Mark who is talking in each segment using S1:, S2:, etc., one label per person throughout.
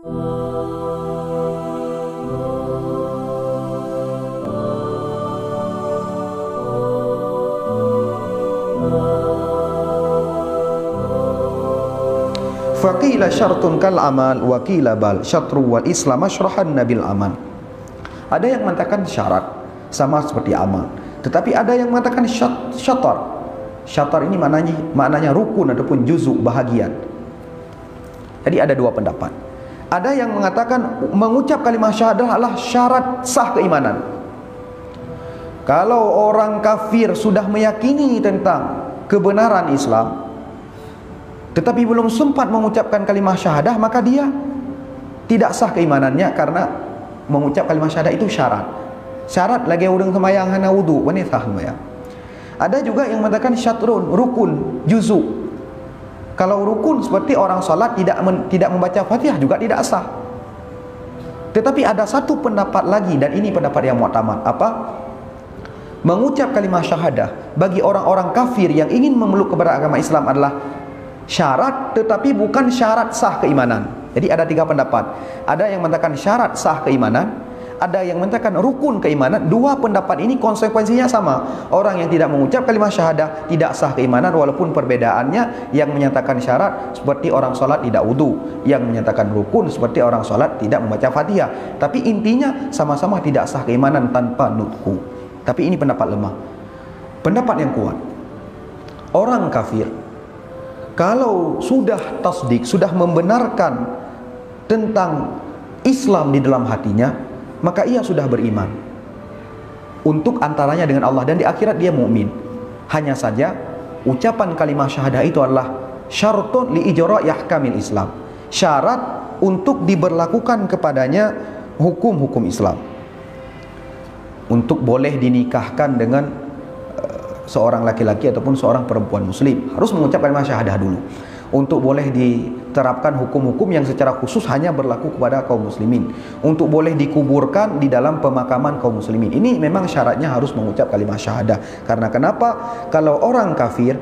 S1: Faqila syartun kal amal wa qila bal syatru wal islam asyrahan nabil amal. Ada yang mengatakan syarat sama seperti amal, tetapi ada yang mengatakan syatar. Syatar ini maknanya rukun ataupun juzuk, bahagian. Jadi ada dua pendapat. Ada yang mengatakan mengucap kalimah syahadah adalah syarat sah keimanan. Kalau orang kafir sudah meyakini tentang kebenaran Islam tetapi belum sempat mengucapkan kalimah syahadah, maka dia tidak sah keimanannya, karena mengucap kalimah syahadah itu syarat. Syarat lagi udang sembahyang hana wudu, mana sah sembahyang. Ada juga yang mengatakan syatrun, rukun, juzuk. Kalau rukun seperti orang salat tidak membaca Fatihah juga tidak sah. Tetapi ada satu pendapat lagi, dan ini pendapat yang mu'tamad. Apa? Mengucap kalimah syahadah bagi orang-orang kafir yang ingin memeluk kepada agama Islam adalah syarat, tetapi bukan syarat sah keimanan. Jadi ada tiga pendapat. Ada yang mengatakan syarat sah keimanan, ada yang mengatakan rukun keimanan. Dua pendapat ini konsekuensinya sama. Orang yang tidak mengucap kalimah syahadah tidak sah keimanan, walaupun perbedaannya yang menyatakan syarat seperti orang salat tidak wudu, yang menyatakan rukun seperti orang salat tidak membaca Fatihah. Tapi intinya sama-sama tidak sah keimanan tanpa nutku. Tapi ini pendapat lemah. Pendapat yang kuat, orang kafir kalau sudah tasdik, sudah membenarkan tentang Islam di dalam hatinya, maka ia sudah beriman untuk antaranya dengan Allah, dan di akhirat dia mukmin. Hanya saja ucapan kalimah syahadah itu adalah syartun li ijra' ahkamil Islam, syarat untuk diberlakukan kepadanya hukum-hukum Islam. Untuk boleh dinikahkan dengan seorang laki-laki ataupun seorang perempuan muslim, harus mengucap kalimah syahadah dulu. Untuk boleh diterapkan hukum-hukum yang secara khusus hanya berlaku kepada kaum muslimin, untuk boleh dikuburkan di dalam pemakaman kaum muslimin, ini memang syaratnya harus mengucap kalimah syahadah. Karena kenapa? Kalau orang kafir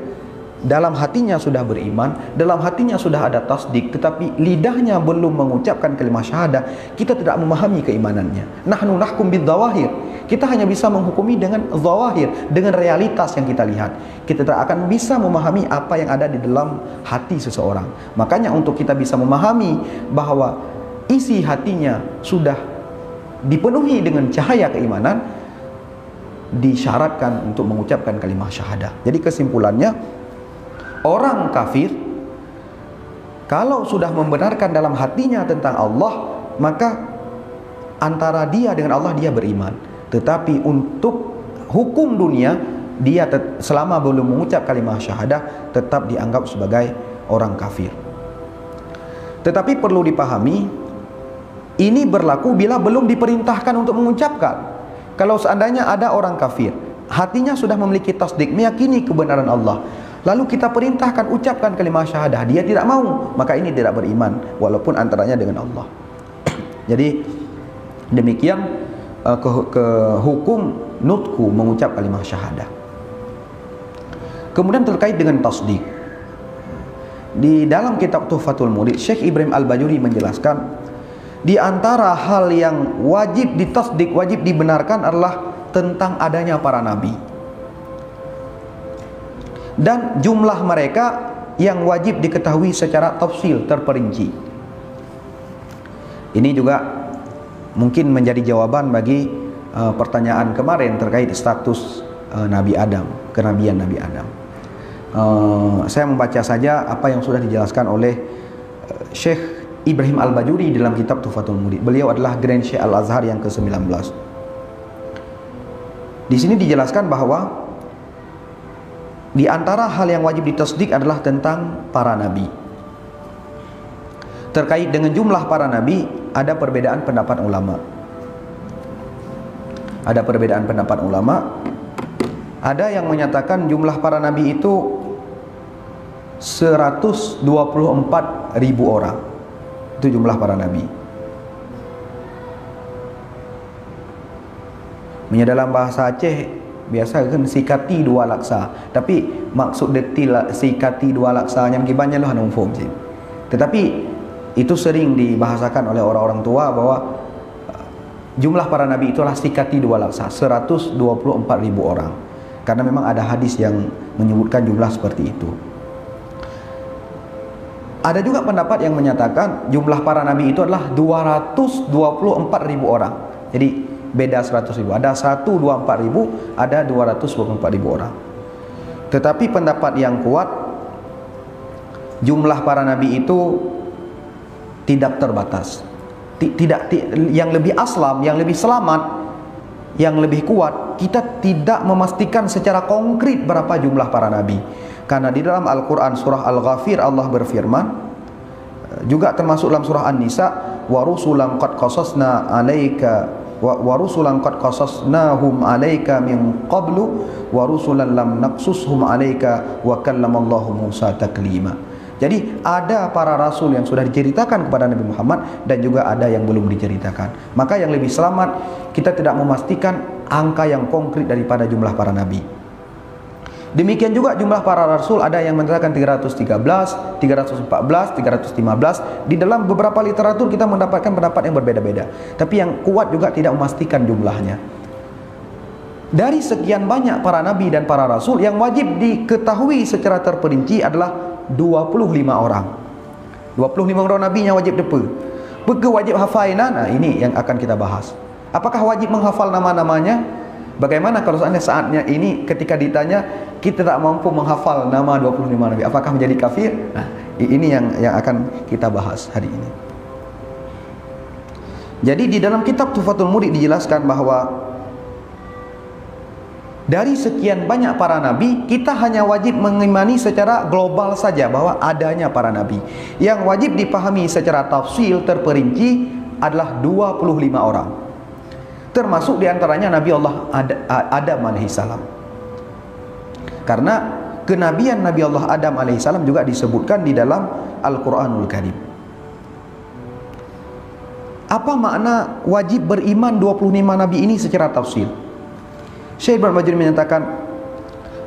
S1: dalam hatinya sudah beriman, dalam hatinya sudah ada tasdik, tetapi lidahnya belum mengucapkan kalimah syahadah, kita tidak memahami keimanannya. Nahnu nahkum bidzawahir, kita hanya bisa menghukumi dengan zawahir, dengan realitas yang kita lihat. Kita tidak akan bisa memahami apa yang ada di dalam hati seseorang. Makanya untuk kita bisa memahami bahwa isi hatinya sudah dipenuhi dengan cahaya keimanan, disyaratkan untuk mengucapkan kalimah syahadah. Jadi kesimpulannya, orang kafir kalau sudah membenarkan dalam hatinya tentang Allah, maka antara dia dengan Allah dia beriman. Tetapi untuk hukum dunia, dia selama belum mengucap kalimah syahadah tetap dianggap sebagai orang kafir. Tetapi perlu dipahami, ini berlaku bila belum diperintahkan untuk mengucapkan. Kalau seandainya ada orang kafir, hatinya sudah memiliki tasdik, meyakini kebenaran Allah, lalu kita perintahkan ucapkan kalimah syahadah, dia tidak mau, maka ini tidak beriman, walaupun antaranya dengan Allah. Jadi demikian ke hukum nutku mengucap kalimah syahadah. Kemudian terkait dengan tasdik, di dalam kitab Tuhfatul Murid, Syekh Ibrahim Al-Bajuri menjelaskan, di antara hal yang wajib ditasdik, wajib dibenarkan adalah tentang adanya para nabi dan jumlah mereka yang wajib diketahui secara tafsil, terperinci. Ini juga mungkin menjadi jawaban bagi pertanyaan kemarin terkait status Nabi Adam, kenabian Nabi Adam. Saya membaca saja apa yang sudah dijelaskan oleh Syekh Ibrahim Al-Bajuri dalam kitab Tuhfatul Murid. Beliau adalah Grand Syekh Al-Azhar yang ke-19. Di sini dijelaskan bahwa di antara hal yang wajib ditasdik adalah tentang para nabi. Terkait dengan jumlah para nabi, ada perbedaan pendapat ulama. Ada perbedaan pendapat ulama. Ada yang menyatakan jumlah para nabi itu 124.000 orang. Itu jumlah para nabi. Dalam bahasa Aceh biasa kan sikati dua laksa, tapi maksud detil sikati dua laksa yang gimana lah namfum sih. Tetapi Itu sering dibahasakan oleh orang-orang tua bahwa jumlah para nabi itulah sikati 2 laksa, 124.000 orang. Karena memang ada hadis yang menyebutkan jumlah seperti itu. Ada juga pendapat yang menyatakan jumlah para nabi itu adalah 224.000 orang. Jadi beda 100.000. Ada 124.000, ada 224.000 orang. Tetapi pendapat yang kuat, jumlah para nabi itu tidak terbatas. Yang lebih aslam, yang lebih selamat, yang lebih kuat, kita tidak memastikan secara konkret berapa jumlah para nabi. Karena di dalam Al-Quran surah Al-Ghafir Allah berfirman, juga termasuk dalam surah An-Nisa, wa rusulan qad qasasna 'alaika wa rusulan qad qasasnahum 'alaika min qablu wa rusulan lam naqsushum 'alaika wa kallamallahu Musa taklima. Jadi ada para rasul yang sudah diceritakan kepada Nabi Muhammad dan juga ada yang belum diceritakan. Maka yang lebih selamat, kita tidak memastikan angka yang konkret daripada jumlah para nabi. Demikian juga jumlah para rasul, ada yang mengatakan 313, 314, 315. Di dalam beberapa literatur kita mendapatkan pendapat yang berbeda-beda. Tapi yang kuat juga tidak memastikan jumlahnya. Dari sekian banyak para nabi dan para rasul, yang wajib diketahui secara terperinci adalah 25 orang. 25 orang nabi yang wajib depa. Bega wajib hafalna, nah ini yang akan kita bahas. Apakah wajib menghafal nama-namanya? Bagaimana kalau saatnya ini ketika ditanya kita tak mampu menghafal nama 25 nabi, apakah menjadi kafir? Nah, ini yang akan kita bahas hari ini. Jadi di dalam kitab Tuhfatul Murid dijelaskan bahwa dari sekian banyak para nabi, kita hanya wajib mengimani secara global saja bahwa adanya para nabi. Yang wajib dipahami secara tafsil terperinci adalah 25 orang. Termasuk diantaranya Nabi Allah Adam alaihissalam. Karena kenabian Nabi Allah Adam alaihissalam juga disebutkan di dalam Al-Quranul Karim. Apa makna wajib beriman 25 nabi ini secara tafsil? Syekh Ibn Majid menyatakan,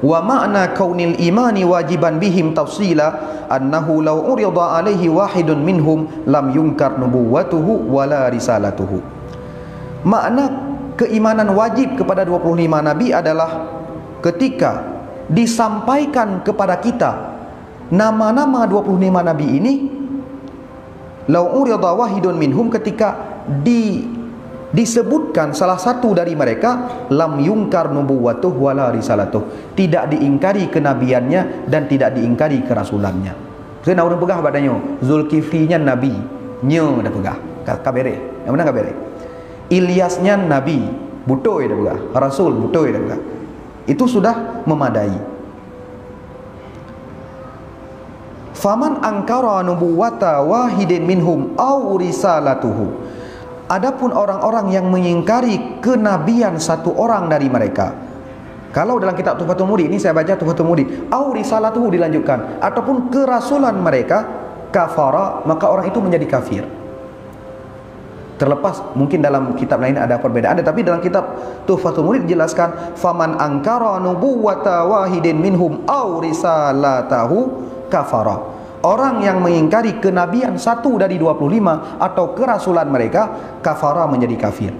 S1: wa ma'na kaunil imani wajiban bihim tafsila annahu law urida alaihi wahidun minhum lam yunkar nubuwatuhu wala risalatuhu. Makna keimanan wajib kepada 25 nabi adalah ketika disampaikan kepada kita nama-nama 25 nabi ini, law urida wahidun minhum, ketika disebutkan salah satu dari mereka, lam yungkar nubuwatuh wala risalatuh, tidak diingkari kenabiannya dan tidak diingkari kerasulannya. Saya nak orang pegah badannya Zulkiflinya nabi, nya dah pegah kabere, yang mana kabere? Ilyasnya nabi, butoi dah pegah, rasul butoi dah pegah. Itu sudah memadai. Faman angkara nubuwata wahidin minhum au risalatuhu. Adapun orang-orang yang mengingkari kenabian satu orang dari mereka, kalau dalam kitab Tuhfatul Murid ini saya baca Tuhfatul Murid, au risalatuhu dilanjutkan, ataupun kerasulan mereka, kafara, maka orang itu menjadi kafir. Terlepas mungkin dalam kitab lain ada perbedaan, tapi dalam kitab Tuhfatul Murid dijelaskan, faman angkara nubuwata wahidin minhum au risalatahu kafara. Orang yang mengingkari kenabian satu dari 25 atau kerasulan mereka, kafara, menjadi kafir.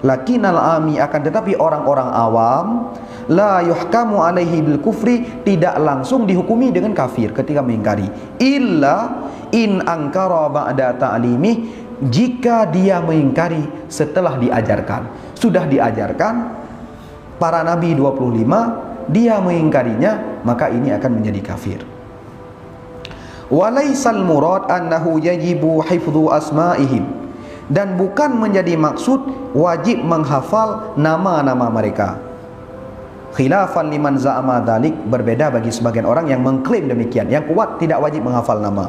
S1: Lakinnal ami, akan tetapi orang-orang awam, la yuhkamu alaihi bil kufri, tidak langsung dihukumi dengan kafir ketika mengingkari, illa in angkara ba'da ta'limih, jika dia mengingkari setelah diajarkan. Sudah diajarkan para nabi 25, dia mengingkarinya, maka ini akan menjadi kafir. Walaisal murad annahu yajibu hifdhu asma'ihim, dan bukan menjadi maksud wajib menghafal nama-nama mereka. Khilafan liman za'ama dzalik, berbeda bagi sebagian orang yang mengklaim demikian. Yang kuat tidak wajib menghafal nama.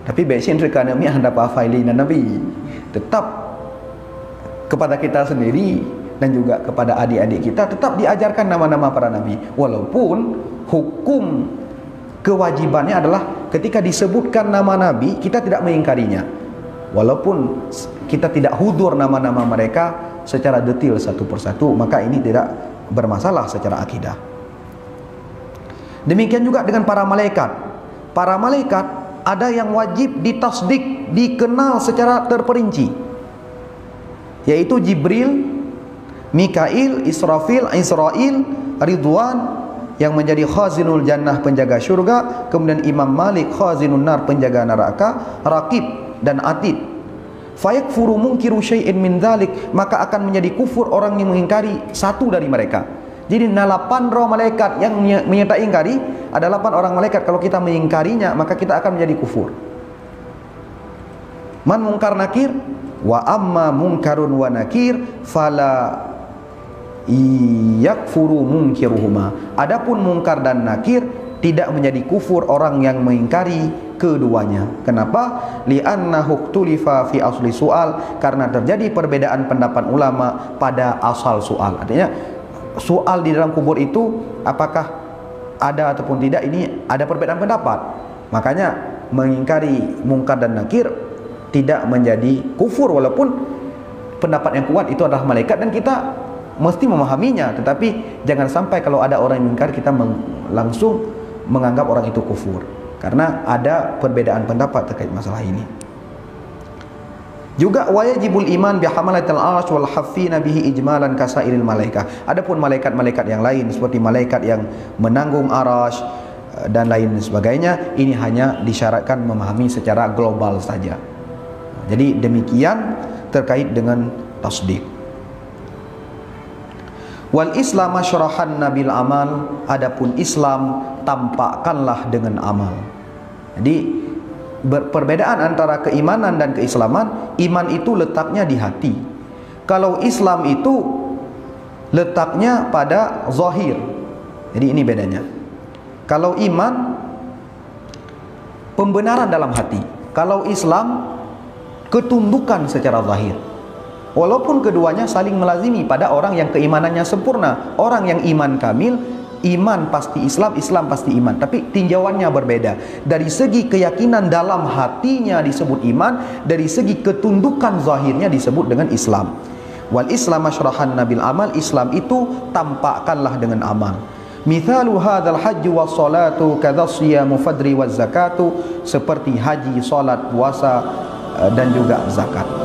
S1: Tapi biasanya mereka kami hendak hafalin nabi. Tetap kepada kita sendiri dan juga kepada adik-adik kita tetap diajarkan nama-nama para nabi. Walaupun hukum kewajibannya adalah ketika disebutkan nama nabi kita tidak mengingkarinya. Walaupun kita tidak hudur nama-nama mereka secara detail satu persatu, maka ini tidak bermasalah secara akidah. Demikian juga dengan para malaikat. Para malaikat ada yang wajib ditasdik, dikenal secara terperinci, yaitu Jibril, Mikail, Israfil, Ridwan yang menjadi khazinul jannah, penjaga syurga, kemudian Imam Malik khazinun nar, penjaga neraka, Raqib dan Atid. Fayakfuru munkiru syai'in min dzalik, maka akan menjadi kufur orang yang mengingkari satu dari mereka. Jadi 8 roh malaikat yang menyertai ingkari ada 8 orang malaikat. Kalau kita mengingkarinya maka kita akan menjadi kufur. Man mungkar nakir wa amma munkarun wa nakir fala yakfuru munkiruhuma. Adapun mungkar dan nakir tidak menjadi kufur orang yang mengingkari keduanya. Kenapa? Li'annahu ikhtulifa fi asli soal, karena terjadi perbedaan pendapat ulama pada asal soal. Artinya soal di dalam kubur itu apakah ada ataupun tidak, ini ada perbedaan pendapat. Makanya mengingkari mungkar dan nakir tidak menjadi kufur, walaupun pendapat yang kuat itu adalah malaikat dan kita mesti memahaminya. Tetapi jangan sampai kalau ada orang yang mengingkari kita langsung menganggap orang itu kufur, karena ada perbedaan pendapat terkait masalah ini. Juga wajibul iman bihamalatil arsy wal hafina bihi ijmalan kasairil malaikah. Adapun malaikat-malaikat yang lain seperti malaikat yang menanggung arsy dan lain sebagainya, ini hanya disyaratkan memahami secara global saja. Jadi demikian terkait dengan tasdik. Wal Islam masyrahan nabil amal, adapun Islam tampakkanlah dengan amal. Jadi perbedaan antara keimanan dan keislaman, iman itu letaknya di hati. Kalau Islam itu letaknya pada zahir. Jadi ini bedanya. Kalau iman pembenaran dalam hati, kalau Islam ketundukan secara zahir. Walaupun keduanya saling melazimi pada orang yang keimanannya sempurna. Orang yang iman kamil, iman pasti Islam, Islam pasti iman. Tapi tinjauannya berbeda. Dari segi keyakinan dalam hatinya disebut iman, dari segi ketundukan zahirnya disebut dengan Islam. Wal Islam masyrahan nabil amal, Islam itu tampakkanlah dengan amal. Mithalu hadzal hajj was salatu kadza siyamu fadri waz zakatu, seperti haji, salat, puasa dan juga zakat.